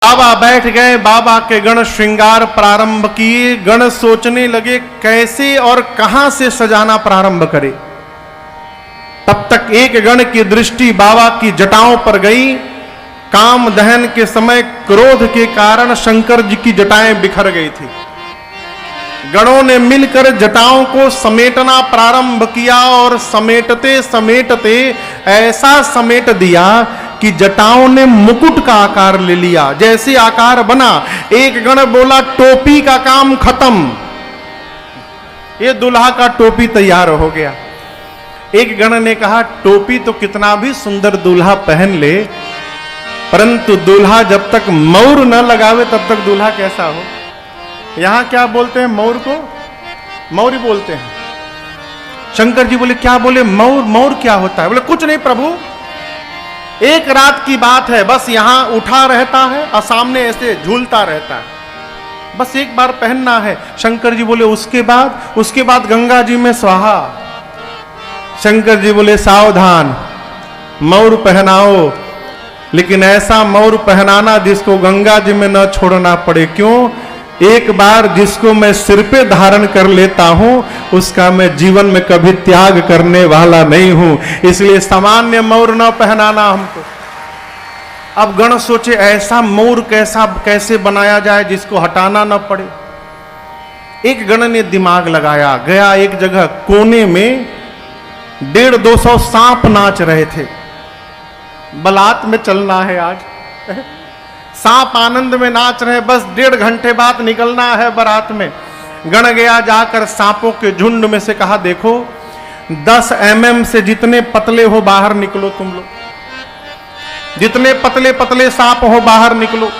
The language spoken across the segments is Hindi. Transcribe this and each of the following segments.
बाबा बैठ गए। बाबा के गण श्रृंगार प्रारंभ किए। गण सोचने लगे कैसे और कहां से सजाना प्रारंभ करे। तब तक एक गण की दृष्टि बाबा की जटाओं पर गई। काम दहन के समय क्रोध के कारण शंकर जी की जटाएं बिखर गई थी। गणों ने मिलकर जटाओं को समेटना प्रारंभ किया और समेटते समेटते ऐसा समेट दिया कि जटाओं ने मुकुट का आकार ले लिया। जैसे आकार बना, एक गण बोला टोपी का काम खत्म, ये दुल्हा का टोपी तैयार हो गया। एक गण ने कहा टोपी तो कितना भी सुंदर दूल्हा पहन ले, परंतु दूल्हा जब तक मौर न लगावे तब तक दूल्हा कैसा हो। यहां क्या बोलते हैं मौर को? मौर ही बोलते हैं। शंकर जी बोले क्या बोले? मौर। मौर क्या होता है? बोले कुछ नहीं प्रभु, एक रात की बात है, बस यहां उठा रहता है और सामने ऐसे झूलता रहता है, बस एक बार पहनना है। शंकर जी बोले उसके बाद? उसके बाद गंगा जी में स्वाहा। शंकर जी बोले सावधान, मौर पहनाओ, लेकिन ऐसा मौर पहनाना जिसको गंगा जी में न छोड़ना पड़े। क्यों? एक बार जिसको मैं सिर पे धारण कर लेता हूं उसका मैं जीवन में कभी त्याग करने वाला नहीं हूं, इसलिए सामान्य मौर न पहनाना हमको। अब गण सोचे ऐसा मौर कैसे बनाया जाए जिसको हटाना न पड़े। एक गण ने दिमाग लगाया, गया एक जगह कोने में 150-200 सांप नाच रहे थे। बलात में चलना है आज, सांप आनंद में नाच रहे, बस 1.5 घंटे बाद निकलना है बारात में। गण गया, जाकर सांपों के झुंड में से कहा देखो 10 mm से जितने पतले हो बाहर निकलो, तुम लोग जितने पतले पतले सांप हो बाहर निकलो।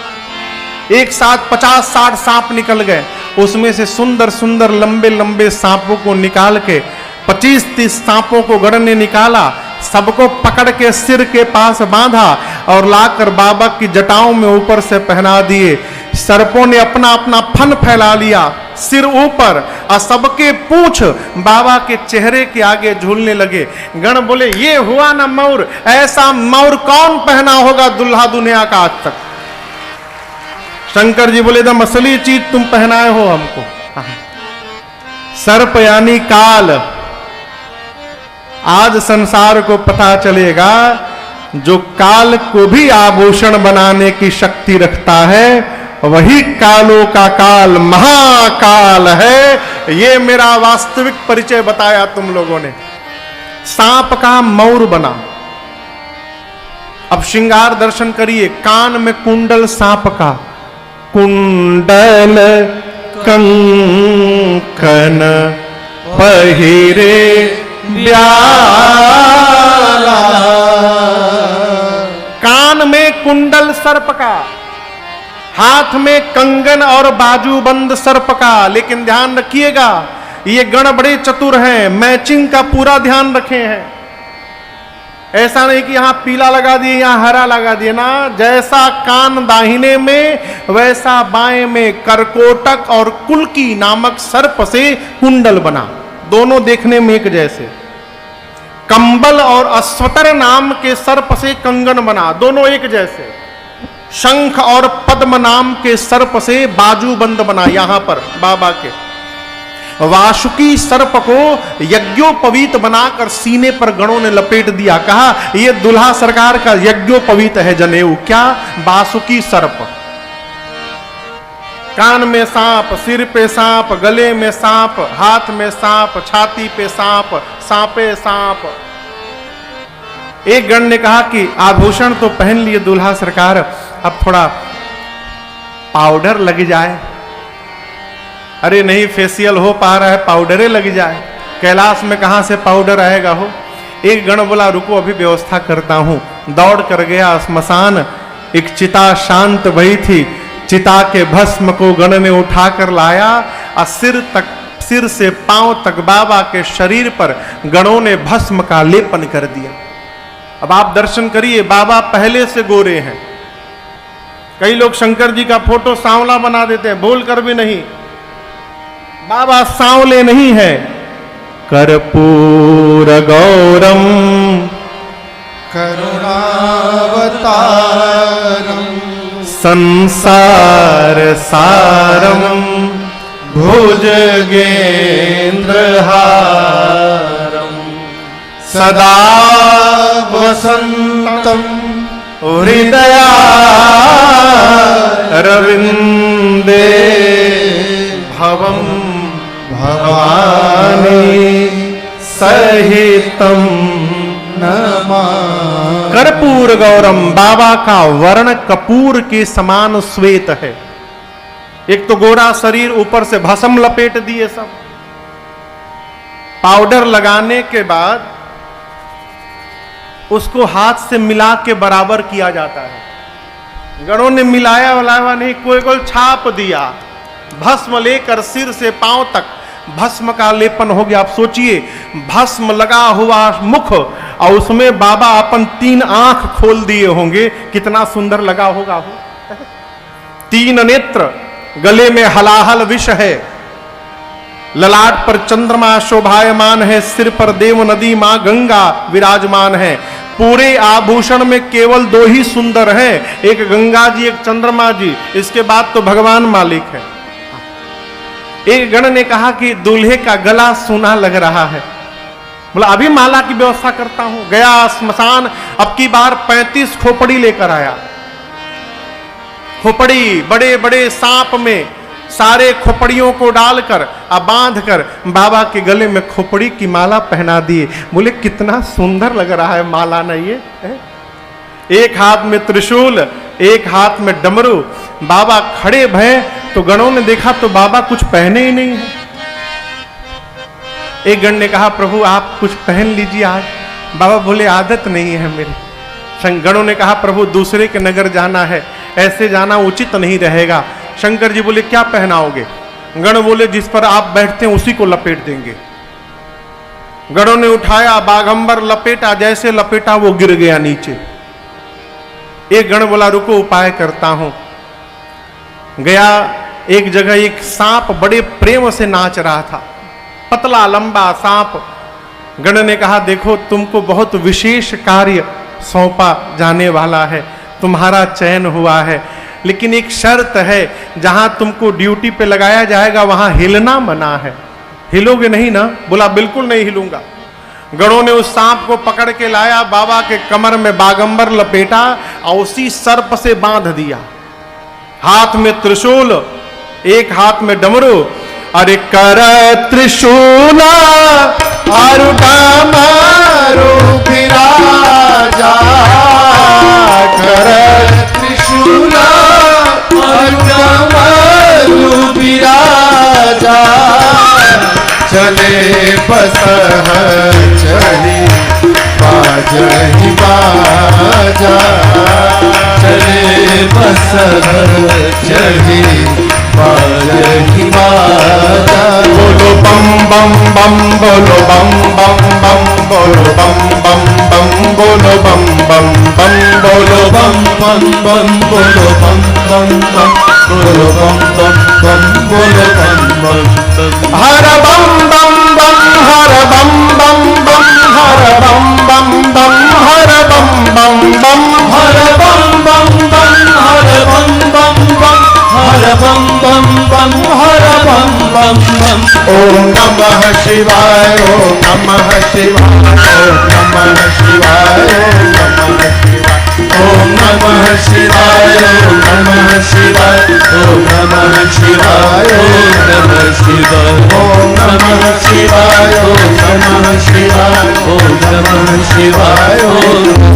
एक साथ 50-60 सांप निकल गए। उसमें से सुंदर सुंदर लंबे लंबे सांपों को निकाल के 25-30 सांपों को गण ने निकाला, सबको पकड़ के सिर के पास बांधा और लाकर बाबा की जटाओं में ऊपर से पहना दिए। सर्पों ने अपना अपना फन फैला लिया सिर ऊपर और सबके पूंछ बाबा के चेहरे के आगे झूलने लगे। गण बोले ये हुआ ना मौर, ऐसा मौर कौन पहना होगा दुल्हा दुनिया का आज तक। शंकर जी बोले एकदम असली चीज तुम पहनाए हो हमको। सर्प यानी काल। आज संसार को पता चलेगा जो काल को भी आभूषण बनाने की शक्ति रखता है वही कालों का काल महाकाल है। ये मेरा वास्तविक परिचय बताया तुम लोगों ने। सांप का मौर बना। अब श्रृंगार दर्शन करिए। कान में कुंडल सांप का, कुंडल कंकन पहिरे ब्याला। कान में कुंडल सर्प का, हाथ में कंगन और बाजूबंद सर्प का। लेकिन ध्यान रखिएगा ये गण बड़े चतुर हैं, मैचिंग का पूरा ध्यान रखे हैं। ऐसा नहीं कि यहां पीला लगा दिए यहां हरा लगा दिए ना। जैसा कान दाहिने में वैसा बाएं में करकोटक और कुल्की नामक सर्प से कुंडल बना, दोनों देखने में एक जैसे। कंबल और अश्वतर नाम के सर्प से कंगन बना, दोनों एक जैसे। शंख और पद्म नाम के सर्प से बाजूबंद बना यहां पर बाबा के। वासुकी सर्प को यज्ञोपवीत बनाकर सीने पर गणों ने लपेट दिया। कहा यह दुल्हा सरकार का यज्ञोपवीत है जनेऊ। क्या? वासुकी सर्प। कान में सांप, सिर पे सांप, गले में सांप, हाथ में सांप, छाती पे सांप, सांपे सांप। एक गण ने कहा कि आभूषण तो पहन लिए दूल्हा सरकार, अब थोड़ा पाउडर लग जाए। अरे नहीं फेशियल हो पा रहा है, पाउडरे लग जाए। कैलाश में कहां से पाउडर आएगा हो। एक गण बोला रुको अभी व्यवस्था करता हूं। दौड़ कर गया स्मशान। एक चिता शांत भई थी, चिता के भस्म को गण ने उठाकर लाया और सिर से पांव तक बाबा के शरीर पर गणों ने भस्म का लेपन कर दिया। अब आप दर्शन करिए, बाबा पहले से गोरे हैं। कई लोग शंकर जी का फोटो सांवला बना देते हैं, बोल कर भी नहीं। बाबा सांवले नहीं है। कर्पूर गौरम करुणावतारम संसार सारम भुजगेन्द्रहारम सदा वसंतम हृदयारविंदे भवम भवानी सहितम नमा। कर्पूर गौरम, बाबा का वर्ण कपूर के समान श्वेत है। एक तो गोरा शरीर, ऊपर से भस्म लपेट दिए सब। पाउडर लगाने के बाद उसको हाथ से मिला के बराबर किया जाता है। गणों ने मिलाया वलाया नहीं, कोई कोई छाप दिया। भस्म लेकर सिर से पांव तक भस्म का लेपन हो गया। आप सोचिए, भस्म लगा हुआ मुख और उसमें बाबा अपन 3 आंख खोल दिए होंगे, कितना सुंदर लगा होगा वो। 3 नेत्र, गले में हलाहल विष है, ललाट पर चंद्रमा शोभायमान है, सिर पर देव नदी मां गंगा विराजमान है। पूरे आभूषण में केवल 2 ही सुंदर हैं, एक गंगा जी, एक चंद्रमा जी। इसके बाद तो भगवान मालिक है। एक गण ने कहा कि दूल्हे का गला सूना लग रहा है। बोला अभी माला की व्यवस्था करता हूं। गया स्मशान, अब की बार 35 खोपड़ी लेकर आया। खोपड़ी बड़े बड़े सांप में सारे खोपड़ियों को डालकर अब बांध कर बाबा के गले में खोपड़ी की माला पहना दिए। बोले कितना सुंदर लग रहा है माला ना ये। एक हाथ में त्रिशूल, एक हाथ में डमरू। बाबा खड़े भय तो गणों ने देखा तो बाबा कुछ पहने ही नहीं है। एक गण ने कहा प्रभु आप कुछ पहन लीजिए आज। बाबा बोले आदत नहीं है मेरी। गणों ने कहा प्रभु दूसरे के नगर जाना है, ऐसे जाना उचित नहीं रहेगा। शंकर जी बोले क्या पहनाओगे? गण बोले जिस पर आप बैठते हैं उसी को लपेट देंगे। गणों ने उठाया, बागंबर लपेटा, जैसे लपेटा वो गिर गया नीचे। एक गण बोला रुको उपाय करता हूं। गया एक जगह, एक सांप बड़े प्रेम से नाच रहा था, पतला लंबा सांप। गण ने कहा देखो तुमको बहुत विशेष कार्य सौंपा जाने वाला है, तुम्हारा चयन हुआ है, लेकिन एक शर्त है, जहां तुमको ड्यूटी पे लगाया जाएगा वहां हिलना मना है। हिलोगे नहीं ना? बोला बिल्कुल नहीं हिलूंगा। गणों ने उस सांप को पकड़ के लाया, बाबा के कमर में बागंबर लपेटा और उसी सर्प से बांध दिया। हाथ में त्रिशूल, एक हाथ में डमरू। अरे कर त्रिशूला आरुटा मारो विराजा, कर त्रिशूला आरुटा मारो विराजा। चले बसह चली बाजही बाजा, चले बसह चली बाजही बाजा। बोलो बम बम बम, बोलो बम बम बम, बोलो बम बम बम, बोलो बम बम बम, बोलो बम बम बम, बोलो बम बम बम, बोलो बम बम बम, बोलो बम बम बम। हर बम बम बम, हर बम बम बम, हर बम बम बम, हर बम बम बम, हर बम बम बम, हर बम बम बम, हर बम बम बम, हर बम बम बम। ओम नमः शिवाय, ओम नमः शिवाय, ओम नमः शिवाय, ओम नमः शिवाय, ओम नमः शिवाय, ओम नमः शिवाय, ओम नमः शिवाय, ओम नमः शिवाय, ओम नमः शिवाय, ओम नमः शिवाय, ओम नमः शिवाय, ओम